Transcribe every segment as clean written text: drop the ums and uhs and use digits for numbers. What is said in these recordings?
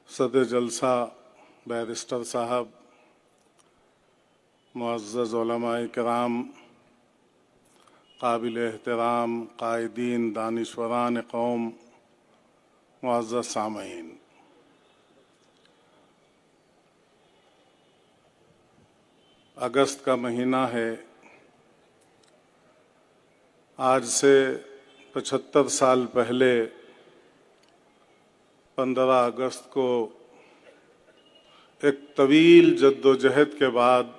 सदर जलसा बैरिस्टर साहब, मुअज़्ज़ज़ उलमाए किराम, काबिल एहतराम कायदीन दानिश्वरान कौम, मुअज़्ज़ज़ सामईन, अगस्त का महीना है। आज से 75 साल पहले 15 अगस्त को एक तवील जद्दोजहद के बाद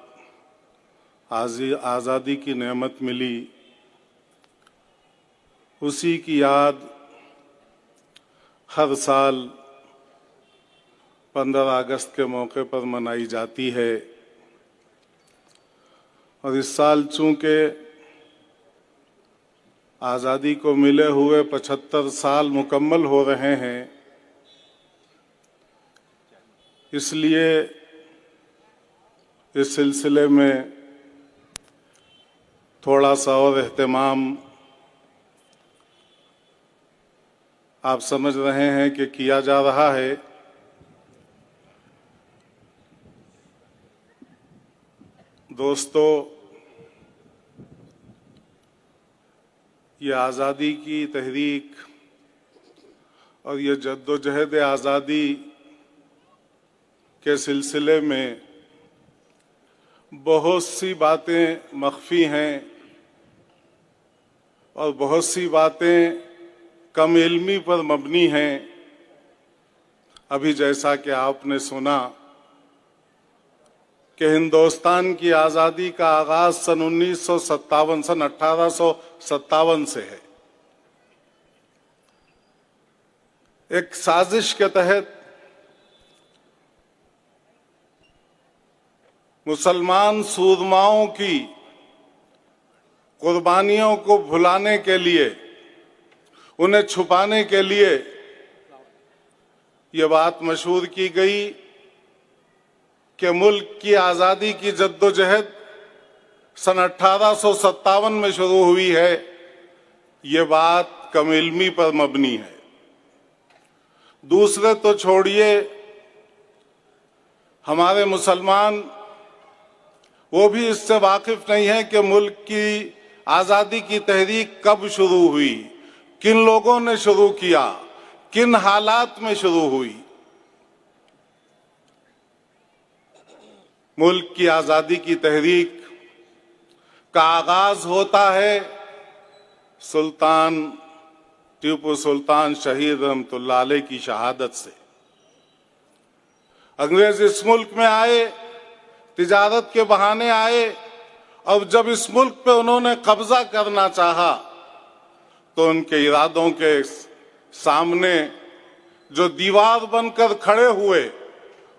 आज़ादी की नेमत मिली। उसी की याद हर साल 15 अगस्त के मौके पर मनाई जाती है। और इस साल चूंकि आज़ादी को मिले हुए 75 साल मुकम्मल हो रहे हैं, इसलिए इस सिलसिले में थोड़ा सा और एहतमाम आप समझ रहे हैं कि किया जा रहा है। दोस्तों, ये आज़ादी की तहरीक और ये जद्दोजहद आज़ादी के सिलसिले में बहुत सी बातें मख्फी हैं और बहुत सी बातें कम इल्मी पर मबनी हैं। अभी जैसा कि आपने सुना कि हिंदुस्तान की आज़ादी का आगाज सन 1857 से है। एक साजिश के तहत मुसलमान सूरमाओं की कुर्बानियों को भुलाने के लिए, उन्हें छुपाने के लिए ये बात मशहूर की गई कि मुल्क की आज़ादी की जद्दोजहद सन 1857 में शुरू हुई है। ये बात कम इल्मी पर मबनी है। दूसरे तो छोड़िए, हमारे मुसलमान वो भी इससे वाकिफ नहीं है कि मुल्क की आज़ादी की तहरीक कब शुरू हुई, किन लोगों ने शुरू किया, किन हालात में शुरू हुई। मुल्क की आज़ादी की तहरीक का आगाज होता है सुल्तान टीपू सुल्तान शहीद रहमतुल्लाह अलैह की शहादत से। अंग्रेज इस मुल्क में आए, तिजारत के बहाने आए, और जब इस मुल्क पे उन्होंने कब्जा करना चाहा तो उनके इरादों के सामने जो दीवार बनकर खड़े हुए,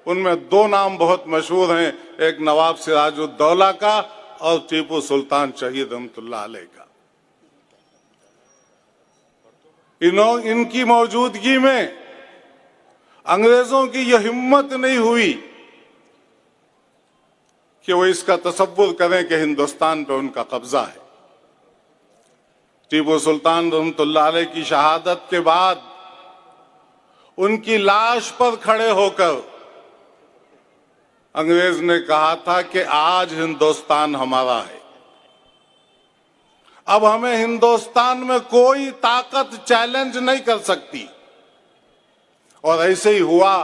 उनमें दो नाम बहुत मशहूर हैं, एक नवाब सिराजुद्दौला का और टीपू सुल्तान शहीद रहमतुल्लाह अलैह का। इनकी मौजूदगी में अंग्रेजों की यह हिम्मत नहीं हुई कि वो इसका तसव्वुर करें कि हिंदुस्तान पे उनका कब्जा है। टीपू सुल्तान रहमतुल्लाह अलैह की शहादत के बाद उनकी लाश पर खड़े होकर अंग्रेज ने कहा था कि आज हिंदुस्तान हमारा है, अब हमें हिंदुस्तान में कोई ताकत चैलेंज नहीं कर सकती। और ऐसे ही हुआ।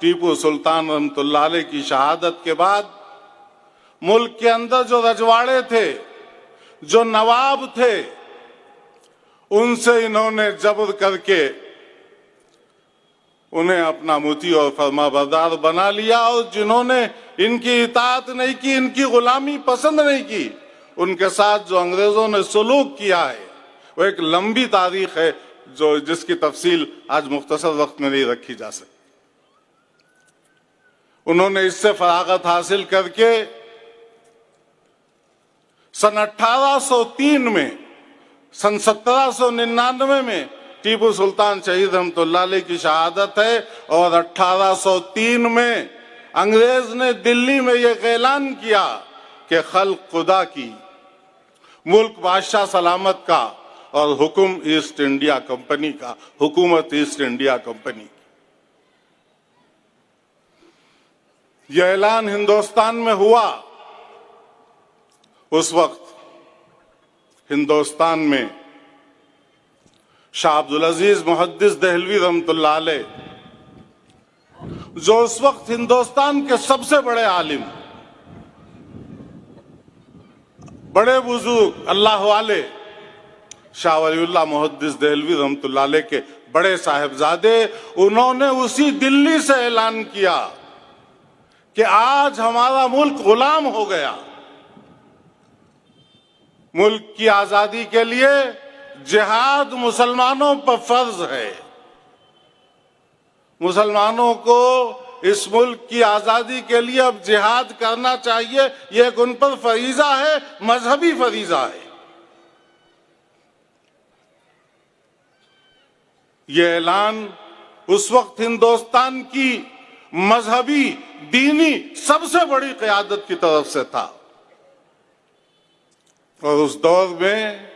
टीपू सुल्तान रहमतुल्लाह अलैह की शहादत के बाद मुल्क के अंदर जो रजवाड़े थे, जो नवाब थे, उनसे इन्होंने जबर करके उन्हें अपना मुती और फरमाबरदार बना लिया। और जिन्होंने इनकी इताअत नहीं की, इनकी गुलामी पसंद नहीं की, उनके साथ जो अंग्रेजों ने सलूक किया है वो एक लंबी तारीख है जिसकी तफसील आज मुख्तसर वक्त में नहीं रखी जा सकती। उन्होंने इससे फरागत हासिल करके सन 1803 में, सन 1799 में टीपू सुल्तान शहीद रहमतुल्लाह अलैह की शहादत है। और 1803 में अंग्रेज ने दिल्ली में यह ऐलान किया कि खल्क खुदा की, मुल्क बादशाह सलामत का और हुकुम ईस्ट इंडिया कंपनी का, हुकूमत ईस्ट इंडिया कंपनी। यह ऐलान हिंदुस्तान में हुआ, उस वक्त हिंदुस्तान में शाह अब्दुल अजीज मुहद्दिस देहलवी रहमतुल्लाह अलैह, जो उस वक्त हिंदुस्तान के सबसे बड़े आलिम, बड़े बुजुर्ग अल्लाह वाले शाह वलीउल्लाह मुहद्दिस देहलवी रहमतुल्लाह अलैह के बड़े साहिबजादे, उन्होंने उसी दिल्ली से ऐलान किया कि आज हमारा मुल्क गुलाम हो गया। मुल्क की आजादी के लिए जिहाद मुसलमानों पर फर्ज है। मुसलमानों को इस मुल्क की आजादी के लिए अब जिहाद करना चाहिए, यह एक उन पर फरीजा है, मजहबी फरीजा है। यह ऐलान उस वक्त हिंदुस्तान की मजहबी दीनी सबसे बड़ी क़यादत की तरफ से था। और उस दौर में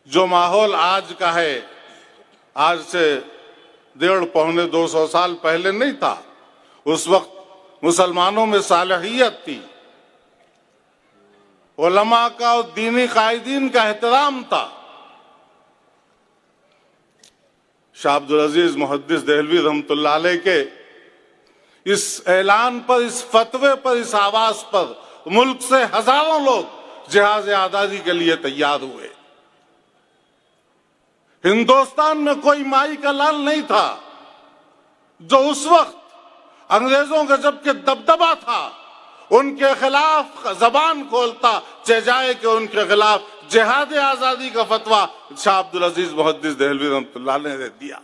जो माहौल आज का है, आज से 150-200 साल पहले नहीं था। उस वक्त मुसलमानों में सालहियत थी, उलमा का और दीनी कायदीन का एहतराम था। शाह अब्दुल अजीज मुहद्दिस देहलवी रहमतुल्लाह अलैह के इस ऐलान पर, इस फतवे पर, इस आवाज पर मुल्क से हजारों लोग जिहाद आजादी के लिए तैयार हुए। हिंदुस्तान में कोई माई का लाल नहीं था जो उस वक्त अंग्रेजों का जबकि दबदबा था, उनके खिलाफ जबान खोलता, चाहे जाए कि उनके खिलाफ जिहाद आजादी का फतवा शाह अब्दुल अजीज मुहद्दिस देहलवी रहमतुल्लाह अलैह ने दिया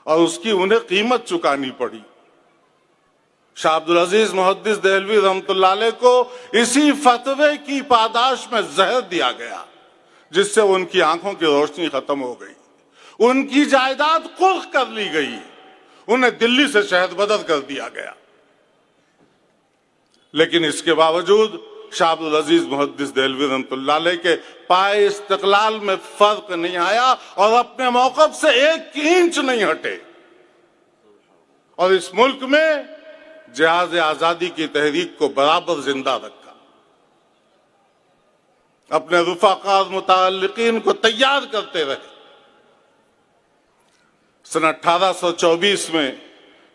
और उसकी उन्हें कीमत चुकानी पड़ी। शाह अब्दुल अजीज मुहद्दिस देहलवी रहमतुल्लाह अलैह को इसी फतवे की पादाश में जहर दिया गया, जिससे उनकी आंखों की रोशनी खत्म हो गई, उनकी जायदाद कुर्क कर ली गई, उन्हें दिल्ली से शहद बदर कर दिया गया। लेकिन इसके बावजूद शाह अब्दुल अजीज मुहद्दिस देहलवी रहमतुल्लाह अलैह के पाए इस्तिकलाल में फर्क नहीं आया और अपने मौक़िफ़ से 1 इंच नहीं हटे और इस मुल्क में जिहाद आजादी की तहरीक को बराबर जिंदा रखा। अपने रुफ़ाक़ा मुतअल्लिक़ीन को तैयार करते रहे। सन 1824 में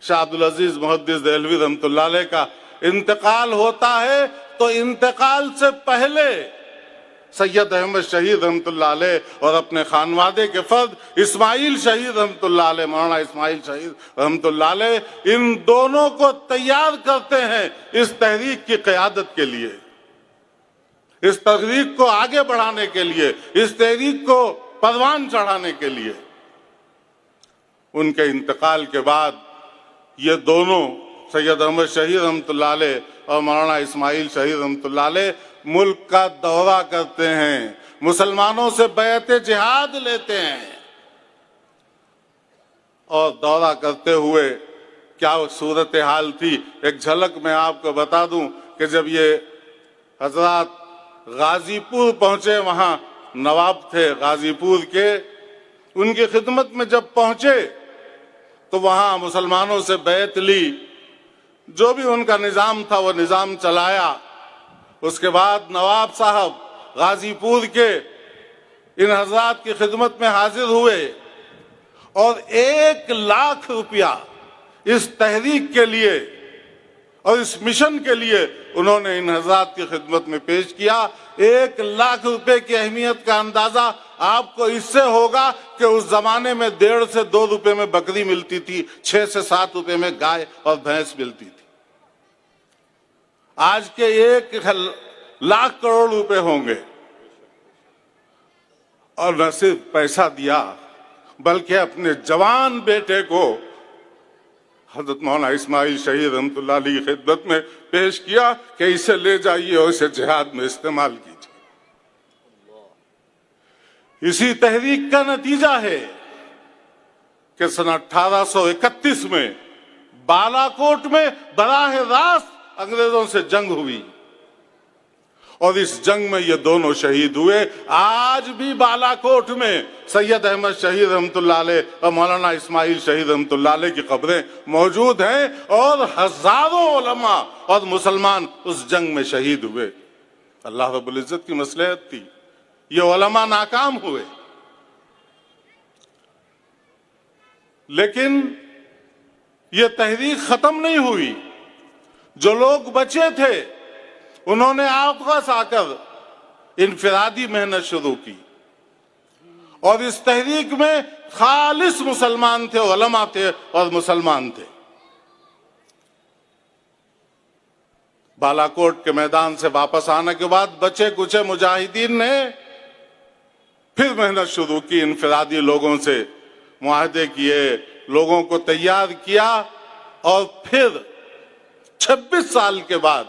शाह अब्दुल अजीज मुहद्दिस देहलवी रहमतुल्लाह अलैह का इंतकाल होता है, तो इंतकाल से पहले सैयद अहमद शहीद रहमतुल्लाह अलैह और अपने खानवादे के फर्द इस्माइल शहीद रहमतुल्लाह अलैह, मौलाना इस्माइल शहीद रहमतुल्लाह अलैह, इन दोनों को तैयार करते हैं इस तहरीक की क़यादत के लिए, इस तहरीक को आगे बढ़ाने के लिए, इस तहरीक को परवान चढ़ाने के लिए। उनके इंतकाल के बाद ये दोनों, सैयद अहमद शहीद रहमतुल्लाह अलैह और मौलाना इस्माइल शहीद रहमतुल्लाह अलैह, मुल्क का दौरा करते हैं, मुसलमानों से बैत जिहाद लेते हैं और दौरा करते हुए क्या सूरत हाल थी, एक झलक मैं आपको बता दूं कि जब ये हजरात गाजीपुर पहुंचे, वहां नवाब थे गाजीपुर के, उनकी खिदमत में जब पहुंचे तो वहां मुसलमानों से बैत ली, जो भी उनका निज़ाम था वो निज़ाम चलाया। उसके बाद नवाब साहब गाजीपुर के इन हजरात की खिदमत में हाजिर हुए और 1 लाख रुपया इस तहरीक के लिए और इस मिशन के लिए उन्होंने इन हजरात की खिदमत में पेश किया। 1 लाख रुपए की अहमियत का अंदाजा आपको इससे होगा कि उस जमाने में 1.5 से 2 रुपए में बकरी मिलती थी, 6 से 7 रुपए में गाय और भैंस मिलती थी। आज के 1 लाख करोड़ रुपए होंगे और न सिर्फ पैसा दिया बल्कि अपने जवान बेटे को हजरत मौलाना इस्माइल शहीद रहमतुल्लाह अलैह की खिदमत में पेश किया कि इसे ले जाइए और इसे जिहाद में इस्तेमाल कीजिए। इसी तहरीक का नतीजा है कि सन 1831 में बालाकोट में बराह रास्त अंग्रेजों से जंग हुई और इस जंग में ये दोनों शहीद हुए। आज भी बालाकोट में सैयद अहमद शहीद रहमतुल्लाह अलैह और मौलाना इस्माइल शहीद रहमतुल्लाह अलैह की कब्रें मौजूद हैं और हजारों उलमा और मुसलमान उस जंग में शहीद हुए। अल्लाह रब्बुल इज्जत की मसलहत थी, ये उलमा नाकाम हुए। लेकिन ये तहरीक खत्म नहीं हुई। जो लोग बचे थे उन्होंने आपस आकर इनफिरादी मेहनत शुरू की और इस तहरीक में खालिस मुसलमान थे, उलमा थे और मुसलमान थे। बालाकोट के मैदान से वापस आने के बाद बचे कुचे मुजाहिदीन ने फिर मेहनत शुरू की, इनफिरादी लोगों से मुआहदे किए, लोगों को तैयार किया और फिर 26 साल के बाद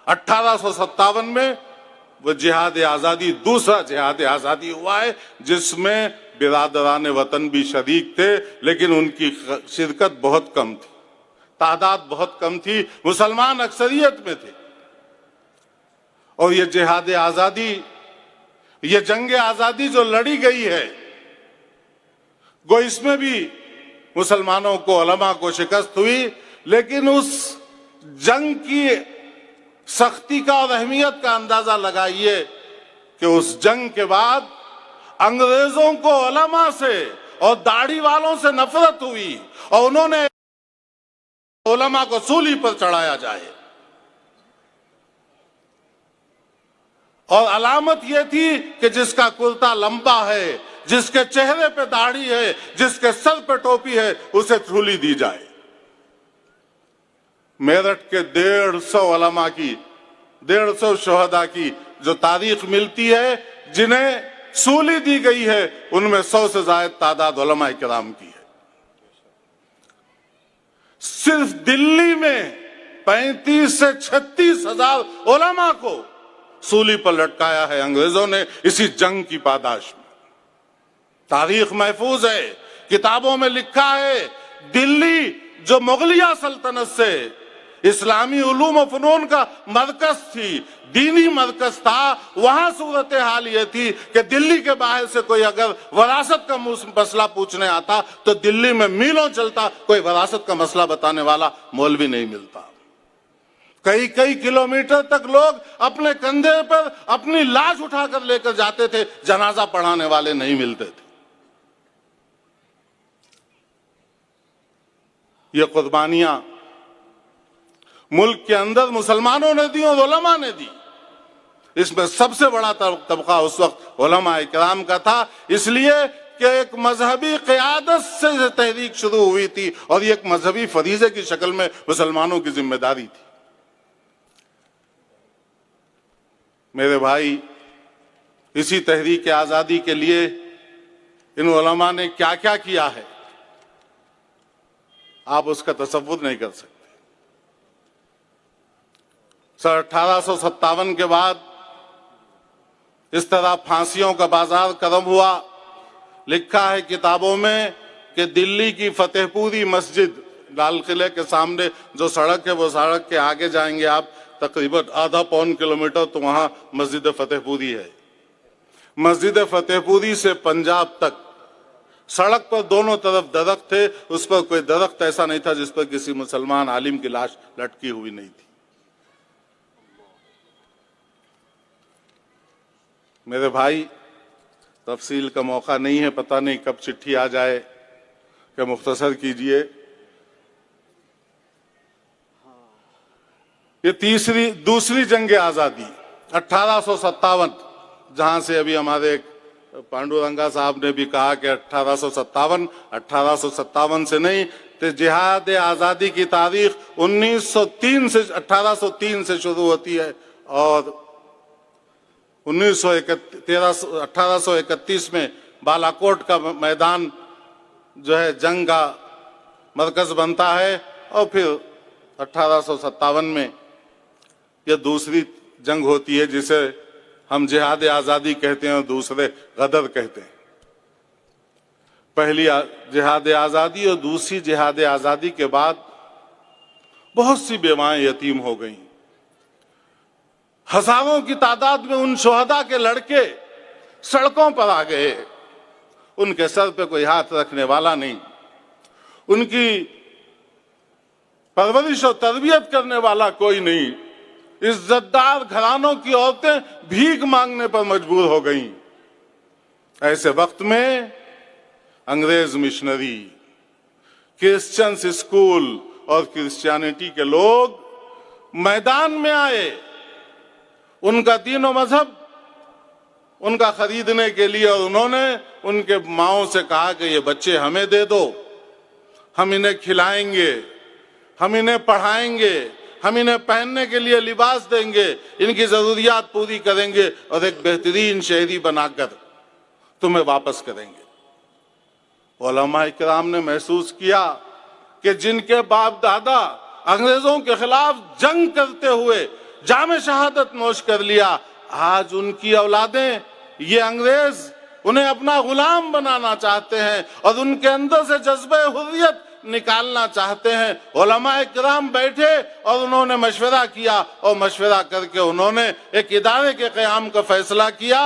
1857 में वो जिहाद आजादी, दूसरा जिहाद आजादी हुआ है, जिसमें बिरादरान वतन भी शरीक थे, लेकिन उनकी शिरकत बहुत कम थी, तादाद बहुत कम थी, मुसलमान अक्सरियत में थे। और ये जिहाद आजादी, ये जंग आजादी जो लड़ी गई है, गो इसमें भी मुसलमानों को, उलमा को शिकस्त हुई, लेकिन उस जंग की सख्ती का और अहमियत का अंदाजा लगाइए कि उस जंग के बाद अंग्रेजों को उलमा से और दाढ़ी वालों से नफरत हुई और उन्होंने उलमा को सूली पर चढ़ाया जाए। और अलामत यह थी कि जिसका कुर्ता लंबा है, जिसके चेहरे पे दाढ़ी है, जिसके सर पे टोपी है, उसे सूली दी जाए। मेरठ के 150 उलमा की, 150 शोहदा की जो तारीख मिलती है जिन्हें सूली दी गई है, उनमें 100 से ज्यादा तादाद उलमा किराम की है। सिर्फ दिल्ली में 35 से 36 हजार उलमा को सूली पर लटकाया है अंग्रेजों ने इसी जंग की पादाश में। तारीख महफूज है, किताबों में लिखा है। दिल्ली जो मुगलिया सल्तनत से इस्लामी उलूम और फनून का मरकज थी, दीनी मरकज था, वहां सूरत हाल यह थी कि दिल्ली के बाहर से कोई अगर वरासत का मसला पूछने आता तो दिल्ली में मीलों चलता, कोई वरासत का मसला बताने वाला मौलवी नहीं मिलता। कई कई किलोमीटर तक लोग अपने कंधे पर अपनी लाश उठाकर लेकर जाते थे, जनाजा पढ़ाने वाले नहीं मिलते थे। ये कुर्बानियां मुल्क के अंदर मुसलमानों ने दी और उलमा ने दी। इसमें सबसे बड़ा तबका उस वक्त उलमा इकराम का था, इसलिए कि एक मजहबी क़यादत से तहरीक शुरू हुई थी और ये एक मजहबी फरीज़े की शक्ल में मुसलमानों की जिम्मेदारी थी। मेरे भाई, इसी तहरीक आज़ादी के लिए इन उलमा ने क्या क्या किया है, आप उसका तसव्वुर नहीं कर सकते। सन 1857 के बाद इस तरह फांसियों का बाजार गर्म हुआ। लिखा है किताबों में कि दिल्ली की फतेहपुरी मस्जिद, लाल किले के सामने जो सड़क है, वो सड़क के आगे जाएंगे आप तकरीबन आधा पौन किलोमीटर, तो वहां मस्जिद फतेहपुरी है। मस्जिद फतेहपुरी से पंजाब तक सड़क पर दोनों तरफ दरख्त थे, उस पर कोई दरख्त ऐसा नहीं था जिस पर किसी मुसलमान आलिम की लाश लटकी हुई नहीं थी। मेरे भाई, तफसील का मौका नहीं है, पता नहीं कब चिट्ठी आ जाए कि मुख्तसर कीजिए। ये दूसरी जंग आज़ादी 1857, जहां से अभी हमारे पांडुरंगा साहब ने भी कहा कि 1857 से नहीं, तो जिहाद आज़ादी की तारीख 1803 से शुरू होती है और 1831 में बालाकोट का मैदान जो है जंग का मरकज बनता है और फिर 1857 में यह दूसरी जंग होती है जिसे हम जिहाद आज़ादी कहते हैं और दूसरे गदर कहते हैं। पहली जिहाद आज़ादी और दूसरी जिहाद आज़ादी के बाद बहुत सी बेवाएं यतीम हो गईं। हजारों की तादाद में उन शोहदा के लड़के सड़कों पर आ गए। उनके सर पे कोई हाथ रखने वाला नहीं, उनकी परवरिश और तरबियत करने वाला कोई नहीं। इज्जतदार घरानों की औरतें भीख मांगने पर मजबूर हो गईं। ऐसे वक्त में अंग्रेज मिशनरी, क्रिश्चियंस स्कूल और क्रिश्चियनिटी के लोग मैदान में आए। उनका दीन और मजहब उनका खरीदने के लिए, और उन्होंने उनके माओं से कहा कि ये बच्चे हमें दे दो, हम इन्हें खिलाएंगे, हम इन्हें पढ़ाएंगे, हम इन्हें पहनने के लिए लिबास देंगे, इनकी जरूरियात पूरी करेंगे और एक बेहतरीन शहरी बनाकर तुम्हें वापस करेंगे। उलमा इकराम ने महसूस किया कि जिनके बाप दादा अंग्रेजों के खिलाफ जंग करते हुए जामे शहादत नोश कर लिया, आज उनकी औलादें, ये अंग्रेज उन्हें अपना गुलाम बनाना चाहते हैं और उनके अंदर से जज्बे हुर्रियत निकालना चाहते हैं। उलमा इकराम बैठे और उन्होंने मशवरा किया, और मशवरा करके उन्होंने एक इदारे के क़याम का फैसला किया,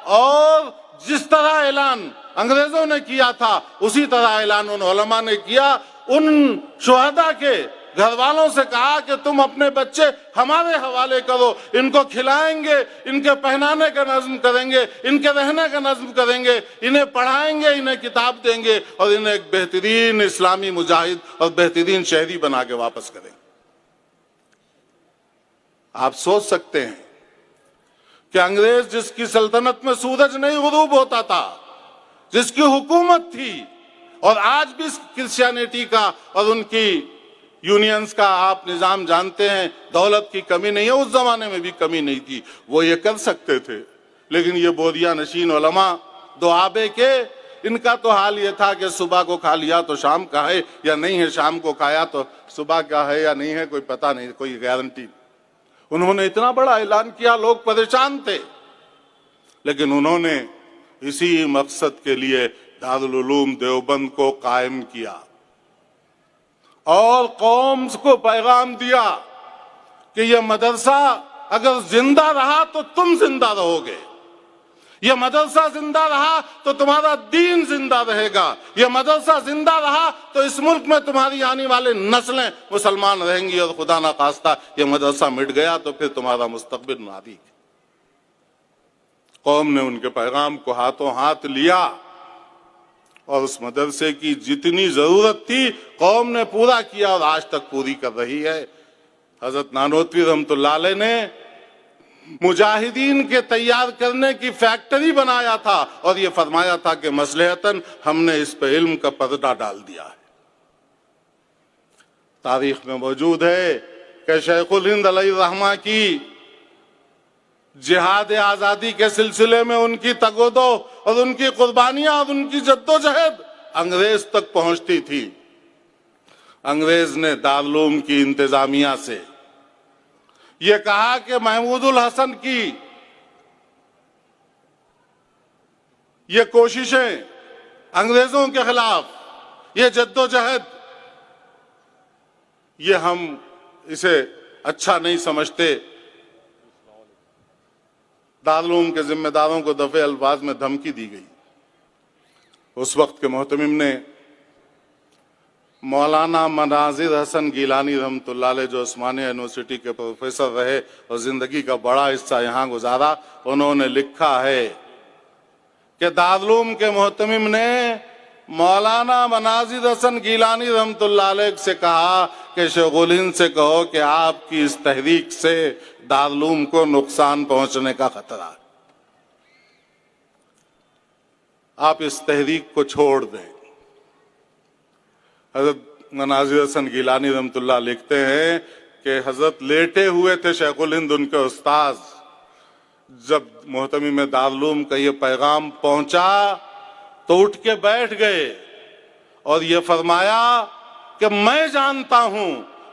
और जिस तरह ऐलान अंग्रेजों ने किया था उसी तरह ऐलान उन उलमा ने किया। उन शुहदा के घर वालों से कहा कि तुम अपने बच्चे हमारे हवाले करो, इनको खिलाएंगे, इनके पहनाने का नज्म करेंगे, इनके रहने का नज्म करेंगे, इन्हें पढ़ाएंगे, इन्हें किताब देंगे और इन्हें एक बेहतरीन इस्लामी मुजाहिद और बेहतरीन शहरी बना के वापस करेंगे। आप सोच सकते हैं कि अंग्रेज जिसकी सल्तनत में सूरज नहीं गुरूब होता था, जिसकी हुकूमत थी, और आज भी क्रिश्चियनिटी का और उनकी यूनियंस का आप निजाम जानते हैं, दौलत की कमी नहीं है, उस जमाने में भी कमी नहीं थी, वो ये कर सकते थे। लेकिन ये बोरिया नशीन उलमा दुआबे के, इनका तो हाल ये था कि सुबह को खा लिया तो शाम का है या नहीं है, शाम को खाया तो सुबह का है या नहीं है, कोई पता नहीं, कोई गारंटी। उन्होंने इतना बड़ा ऐलान किया, लोग परेशान थे, लेकिन उन्होंने इसी मकसद के लिए दारुल उलूम देवबंद को कायम किया और कौम को पैगाम दिया कि यह मदरसा अगर जिंदा रहा तो तुम जिंदा रहोगे, यह मदरसा जिंदा रहा तो तुम्हारा दीन जिंदा रहेगा, यह मदरसा जिंदा रहा तो इस मुल्क में तुम्हारी आने वाले नस्लें मुसलमान रहेंगी, और खुदा ना खास्ता यह मदरसा मिट गया तो फिर तुम्हारा मुस्तकबिल नादी। कौम ने उनके पैगाम को हाथों हाथ लिया और उस मदरसे की जितनी जरूरत थी कौम ने पूरा किया और आज तक पूरी कर रही है। हजरत नानोतवी रहमतुल्लाह अलैह ने मुजाहिदीन के तैयार करने की फैक्ट्री बनाया था और ये फरमाया था कि मसलहतन हमने इस पे इल्म का पर्दा डाल दिया है। तारीख में मौजूद है कि शेखुल हिंद अलैहिर्रहमा की जिहाद आजादी के सिलसिले में उनकी तगोदो और उनकी कुर्बानियां और उनकी जद्दोजहद अंग्रेज तक पहुंचती थी। अंग्रेज ने दारुल उलूम की इंतजामिया से ये कहा कि महमूदुल हसन की ये कोशिशें अंग्रेजों के खिलाफ, ये जद्दोजहद, ये हम इसे अच्छा नहीं समझते। दारुल उलूम के जिम्मेदारों को दफे अल्फाज में धमकी दी गई। उस वक्त के मोहतमिम ने मौलाना मनाजिर हसन गिलानी रहमतुल्लाह अलैह, जो उस्मानिया यूनिवर्सिटी के प्रोफेसर रहे और जिंदगी का बड़ा हिस्सा यहाँ गुजारा, उन्होंने लिखा है कि दारुल उलूम के मोहतमिम ने मौलाना मनाजिर हसन गिलानी रहमतुल्लाह अलैह से कहा कि शेखुल हिंद से कहो कि आपकी इस तहरीक से दारुल उलूम को नुकसान पहुंचने का खतरा है, आप इस तहरीक को छोड़ दें। हजरत मनाजिर हसन गिलानी रहमतुल्लाह लिखते हैं कि हजरत लेटे हुए थे शेखुल हिंद, उनके उस्ताद, जब मोहतमी में दारुल उलूम का ये पैगाम पहुंचा तो उठ के बैठ गए और ये फरमाया कि मैं जानता हूं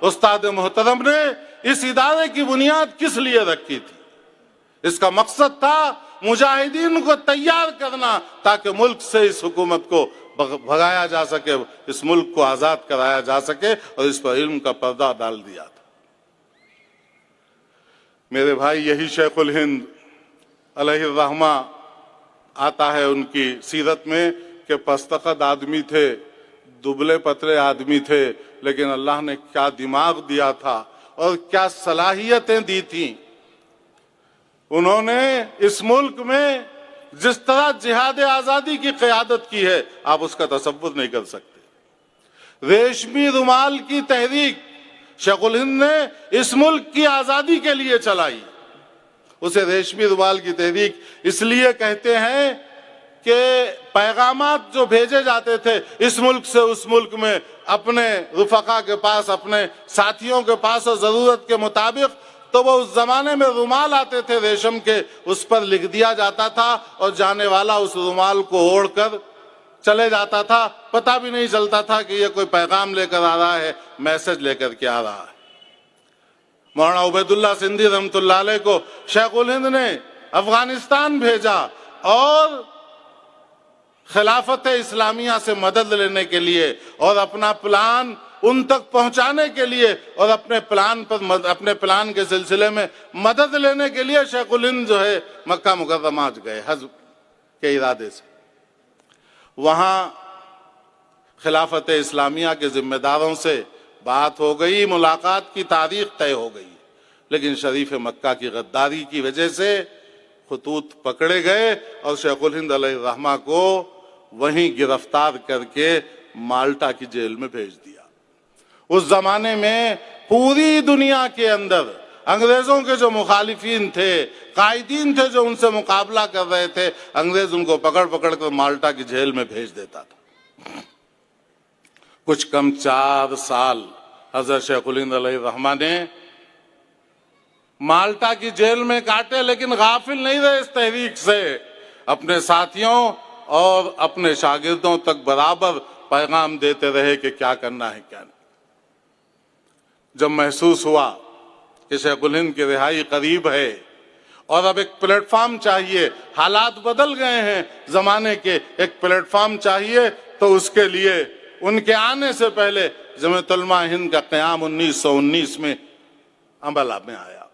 उस्ताद मोहतरम ने इस इदारे की बुनियाद किस लिए रखी थी। इसका मकसद था मुजाहिदीन को तैयार करना ताकि मुल्क से इस हुकूमत को भगाया जा सके, इस मुल्क को आजाद कराया जा सके, और इस पर इल्म का पर्दा डाल दिया था। मेरे भाई, यही शेखुल हिंद अलैहिर्रहमा आता है उनकी सीरत में कि पस्तकद आदमी थे, दुबले पतले आदमी थे, लेकिन अल्लाह ने क्या दिमाग दिया था और क्या सलाहियतें दी थी। उन्होंने इस मुल्क में जिस तरह जिहाद आजादी की क़यादत की है, आप उसका तसव्वुर नहीं कर सकते। रेशमी रुमाल की तहरीक शेखुल हिंद ने इस मुल्क की आजादी के लिए चलाई। उसे रेशमी रुमाल की तहरीक इसलिए कहते हैं कि पैगामात जो भेजे जाते थे इस मुल्क से उस मुल्क में अपने रुफका के पास, अपने साथियों के पास, और जरूरत के मुताबिक, तो वो उस जमाने में रुमाल आते थे रेशम के, उस पर लिख दिया जाता था और जाने वाला उस रुमाल को ओढ़कर चले जाता था। पता भी नहीं चलता था कि ये कोई पैगाम लेकर आ रहा है, मैसेज लेकर के आ रहा है। मौलाना उबैदुल्लाह सिंधी रहमतुल्लाह अलैह को शेखुल हिंद ने अफगानिस्तान भेजा और खिलाफत इस्लामिया से मदद लेने के लिए और अपना प्लान उन तक पहुंचाने के लिए और अपने प्लान के सिलसिले में मदद लेने के लिए शेखुल हिंद जो है मक्का मुकर्रमा गए हज के इरादे से। वहां खिलाफत इस्लामिया के जिम्मेदारों से बात हो गई, मुलाकात की तारीख तय हो गई, लेकिन शरीफ मक्का की गद्दारी की वजह से खतूत पकड़े गए और शेखुल हिंद अलैहिर्रहमा को वहीं गिरफ्तार करके माल्टा की जेल में भेज दिया। उस जमाने में पूरी दुनिया के अंदर अंग्रेजों के जो मुखालिफिन थे, कायदीन थे जो उनसे मुकाबला कर रहे थे, अंग्रेज उनको पकड़ पकड़ कर माल्टा की जेल में भेज देता था। कुछ कम 4 साल हजरत शेखुल हिंद अलैहिर्रहमा ने माल्टा की जेल में काटे, लेकिन गाफिल नहीं रहे इस तहरीक से। अपने साथियों और अपने शागिर्दों तक बराबर पैगाम देते रहे कि क्या करना है क्या नहीं। जब महसूस हुआ कि शेखुल हिंद की रिहाई करीब है और अब एक प्लेटफॉर्म चाहिए, हालात बदल गए हैं जमाने के, एक प्लेटफॉर्म चाहिए, तो उसके लिए उनके आने से पहले जमीयत उलमा हिंद का क़याम 1919 में अमल में आया।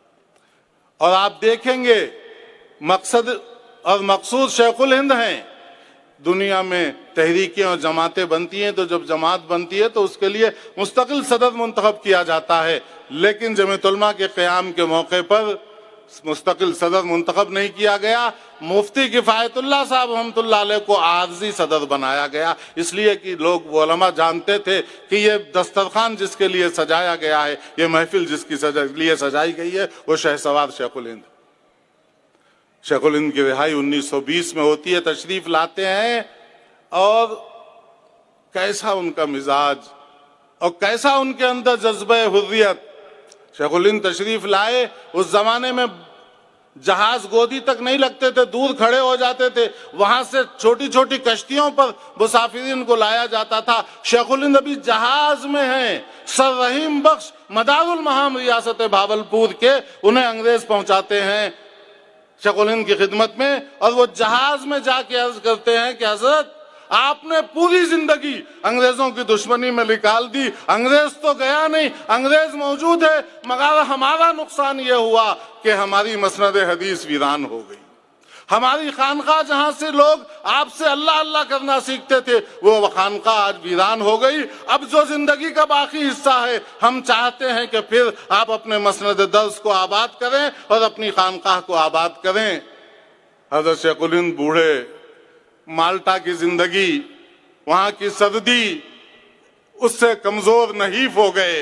और आप देखेंगे मकसद और मकसूद शेखुल हिंद हैं। दुनिया में तहरीकें और जमातें बनती हैं, तो जब जमात बनती है तो उसके लिए मुस्तकिल सदर मुंतखब किया जाता है, लेकिन जमीयत उलमा के क़याम के मौके पर मुस्तकिल सदर मुंतखब नहीं किया गया। मुफ्ती किफ़ायतुल्लाह साहब रहमतुल्लाह अलैह को आर्जी सदर बनाया गया, इसलिए कि लोग उलमा जानते थे कि ये दस्तरखान जिसके लिए सजाया गया है, ये महफिल जिसकी लिए सजाई गई है, वो शहसवार शेखुल हिंद। शेखुल हिंद की रिहाई 1920 में होती है, तशरीफ लाते हैं, और कैसा उनका मिजाज और कैसा उनके अंदर जज्बे हुर्रियत। शेखुल हिंद तशरीफ लाए, उस जमाने में जहाज गोदी तक नहीं लगते थे, दूर खड़े हो जाते थे, वहां से छोटी छोटी कश्तियों पर मुसाफिरीन को लाया जाता था। शेखुल हिंद अभी जहाज में हैं, सर रहीम बख्श मदारुल महाम रियासत भावलपुर के, उन्हें अंग्रेज पहुंचाते हैं शेखुल हिंद की खिदमत में, और वो जहाज में जाके अर्ज करते हैं कि हजरत आपने पूरी जिंदगी अंग्रेजों की दुश्मनी में निकाल दी, अंग्रेज तो गया नहीं, अंग्रेज मौजूद है, मगर हमारा नुकसान यह हुआ कि हमारी मसनद हदीस वीरान हो गई। हमारी खानका जहां से लोग आपसे अल्लाह अल्लाह करना सीखते थे, वो खानका आज वीरान हो गई। अब जो जिंदगी का बाकी हिस्सा है, हम चाहते हैं कि फिर आप अपने मसनद दर्स को आबाद करें और अपनी खानका को आबाद करें। हज़रत शेखुल हिंद बूढ़े, माल्टा की जिंदगी, वहां की सर्दी उससे कमजोर नहीफ हो गए,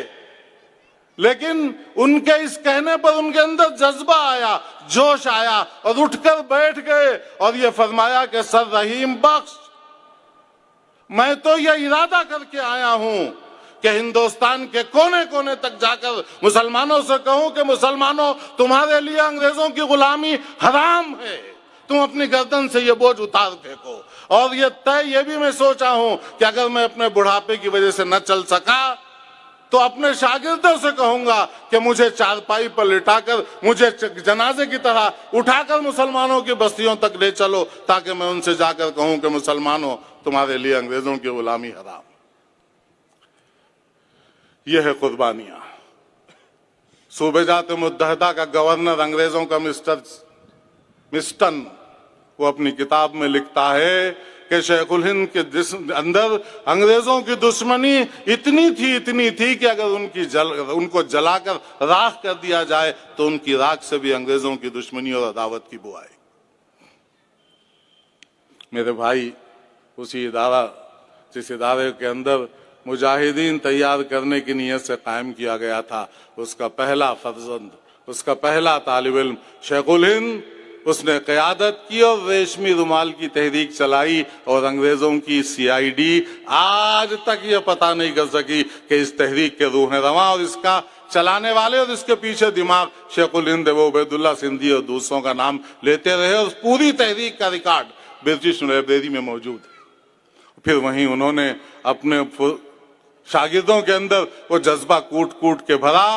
लेकिन उनके इस कहने पर उनके अंदर जज्बा आया, जोश आया, और उठकर बैठ गए और ये फरमाया कि सर रहीम बख्श, मैं तो ये इरादा करके आया हूं कि हिंदुस्तान के कोने कोने तक जाकर मुसलमानों से कहूं कि मुसलमानों, तुम्हारे लिए अंग्रेजों की गुलामी हराम है, तुम अपनी गर्दन से ये बोझ उतार फेंको। और ये भी मैं सोचा हूं कि अगर मैं अपने बुढ़ापे की वजह से न चल सका तो अपने शागिर्दों से कहूंगा कि मुझे चारपाई पर लिटाकर, मुझे जनाजे की तरह उठाकर मुसलमानों की बस्तियों तक ले चलो, ताकि मैं उनसे जाकर कहूं कि मुसलमानों, तुम्हारे लिए अंग्रेजों की गुलामी हराम। यह है कुर्बानियां। सूबे जात मुत्तहदा का गवर्नर अंग्रेजों का मिस्टर मिस्टन, वो अपनी किताब में लिखता है कि शेखुल हिंद के अंदर अंग्रेजों की दुश्मनी इतनी थी कि अगर उनको जलाकर राख कर दिया जाए तो उनकी राख से भी अंग्रेजों की दुश्मनी और अदावत की बू आएगी। मेरे भाई, उसी इदारा जिस इदारे के अंदर मुजाहिदीन तैयार करने की नीयत से कायम किया गया था, उसका पहला फर्जंद, उसका पहला तालिब इल्म शेखुल हिंद, उसने क़यादत की और रेशमी रुमाल की तहरीक चलाई। और अंग्रेजों की सीआईडी आज तक ये पता नहीं कर सकी कि इस तहरीक के रूह रवां और इसका चलाने वाले और इसके पीछे दिमाग शेखुल हिंद वो उबैदुल्ला सिंधी और दूसरों का नाम लेते रहे। और पूरी तहरीक का रिकॉर्ड ब्रिटिश लाइब्रेरी में मौजूद है। फिर वहीं उन्होंने अपने शागिर्दों के अंदर वो जज्बा कूट कूट के भरा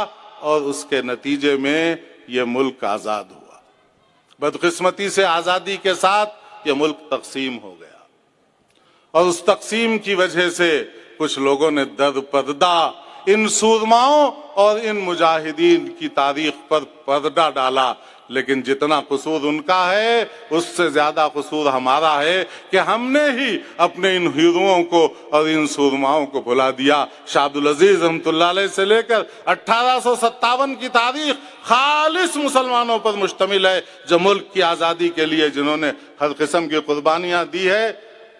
और उसके नतीजे में ये मुल्क आजाद हुआ। बदकिस्मती से आजादी के साथ ये मुल्क तकसीम हो गया और उस तकसीम की वजह से कुछ लोगों ने दर पर्दा इन सूरमाओं और इन मुजाहिदीन की तारीख पर पर्दा डाला। लेकिन जितना कसूर उनका है उससे ज्यादा कसूर हमारा है कि हमने ही अपने इन हीरोओं को और इन सूरमाओं को भुला दिया। शाह अब्दुल अजीज रहमतुल्लाह अलैह से लेकर 1857 की तारीख खालिस मुसलमानों पर मुश्तमिल है, जो मुल्क की आजादी के लिए जिन्होंने हर किस्म की कुर्बानियां दी है।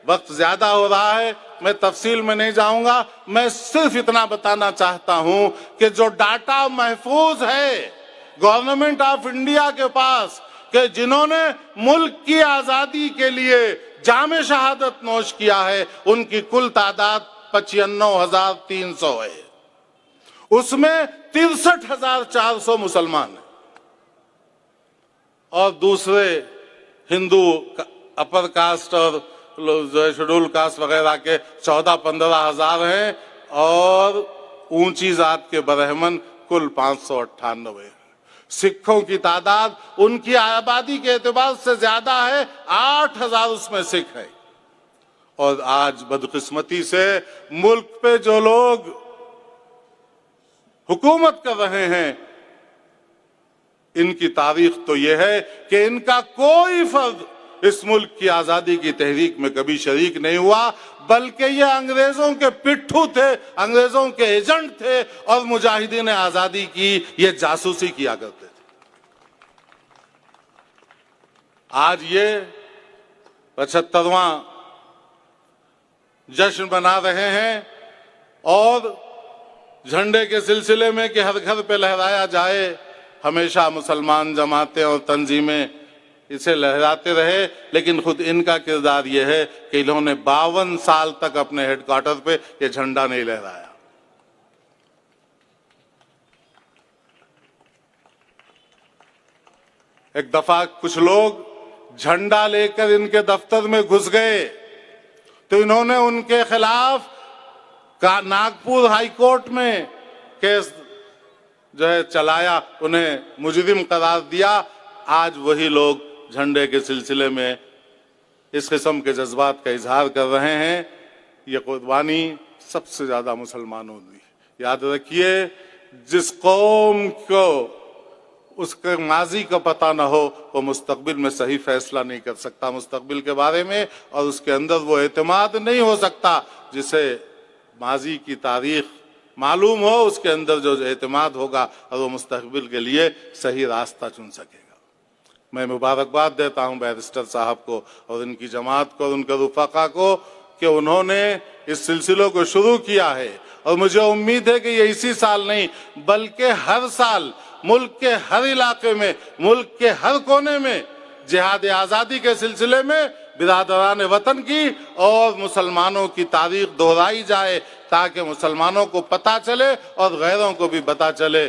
वक्त ज्यादा हो रहा है, मैं तफसील में नहीं जाऊंगा। मैं सिर्फ इतना बताना चाहता हूं कि जो डाटा महफूज है गवर्नमेंट ऑफ इंडिया के पास कि जिन्होंने मुल्क की आजादी के लिए जामे शहादत नोश किया है, उनकी कुल तादाद 95,300 है। उसमें 63,400 मुसलमान हैं और दूसरे हिंदू अपर कास्ट और जो शेड्यूल कास्ट वगैरह के 14-15 हजार हैं और ऊंची जात के ब्राह्मण कुल 598 हैं। सिखों की तादाद उनकी आबादी के एतबार से ज्यादा है, 8,000 उसमें सिख है। और आज बदकिस्मती से मुल्क पे जो लोग हुकूमत कर रहे हैं, इनकी तारीख तो यह है कि इनका कोई फर्द इस मुल्क की आजादी की तहरीक में कभी शरीक नहीं हुआ, बल्कि ये अंग्रेजों के पिट्ठू थे, अंग्रेजों के एजेंट थे और मुजाहिदीन आजादी की ये जासूसी किया करते थे। आज ये 75वां जश्न बना रहे हैं और झंडे के सिलसिले में कि हर घर पे लहराया जाए, हमेशा मुसलमान जमातें और तंजीमें इसे लहराते रहे। लेकिन खुद इनका किरदार यह है कि इन्होंने 52 साल तक अपने हेडक्वार्टर पे ये झंडा नहीं लहराया। एक दफा कुछ लोग झंडा लेकर इनके दफ्तर में घुस गए तो इन्होंने उनके खिलाफ नागपुर हाई कोर्ट में केस जो है चलाया, उन्हें मुजरिम करार दिया। आज वही लोग झंडे के सिलसिले में इस किस्म के जज्बात का इजहार कर रहे हैं। ये कुर्बानी सबसे ज्यादा मुसलमानों की। याद रखिए, जिस कौम को उसके माजी का पता ना हो वो मुस्तकबिल में सही फैसला नहीं कर सकता मुस्तकबिल के बारे में, और उसके अंदर वो एतमाद नहीं हो सकता जिसे माजी की तारीख मालूम हो। उसके अंदर जो एतमाद होगा और वो मुस्तकबिल के लिए सही रास्ता चुन सकेगा। मैं मुबारकबाद देता हूं बैरिस्टर साहब को और इनकी जमात को और उनके रुफाका को कि उन्होंने इस सिलसिले को शुरू किया है। और मुझे उम्मीद है कि ये इसी साल नहीं बल्कि हर साल मुल्क के हर इलाके में, मुल्क के हर कोने में जिहाद आजादी के सिलसिले में बिरादरान वतन की और मुसलमानों की तारीख दोहराई जाए, ताकि मुसलमानों को पता चले और गैरों को भी पता चले।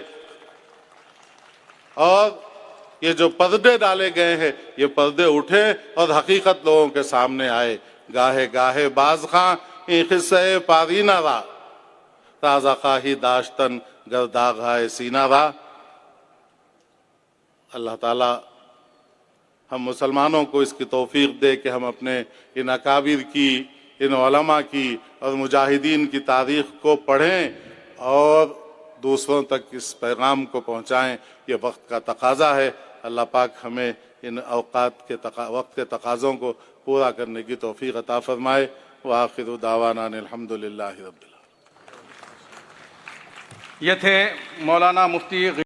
और ये जो पर्दे डाले गए हैं, ये पर्दे उठे और हकीकत लोगों के सामने आए। गाहे गाहे बाज खां किस्से पारीना रा, ताजा खाही दाश्तन गर्दा घाए सीना रा। अल्लाह ताला हम मुसलमानों को इसकी तौफीक दे कि हम अपने इन अकाबिर की, इन उलमा की और मुजाहिदीन की तारीख को पढ़ें और दूसरों तक इस पैगाम को पहुंचाएं, ये वक्त का तकाजा है। अल्लाह पाक हमें इन वक्त के तकाज़ों को पूरा करने की तौफीक अता फरमाए। व आखिरु दावाना अल्हम्दुलिल्लाहि रब्बिल आलमीन। ये थे मौलाना मुफ्ती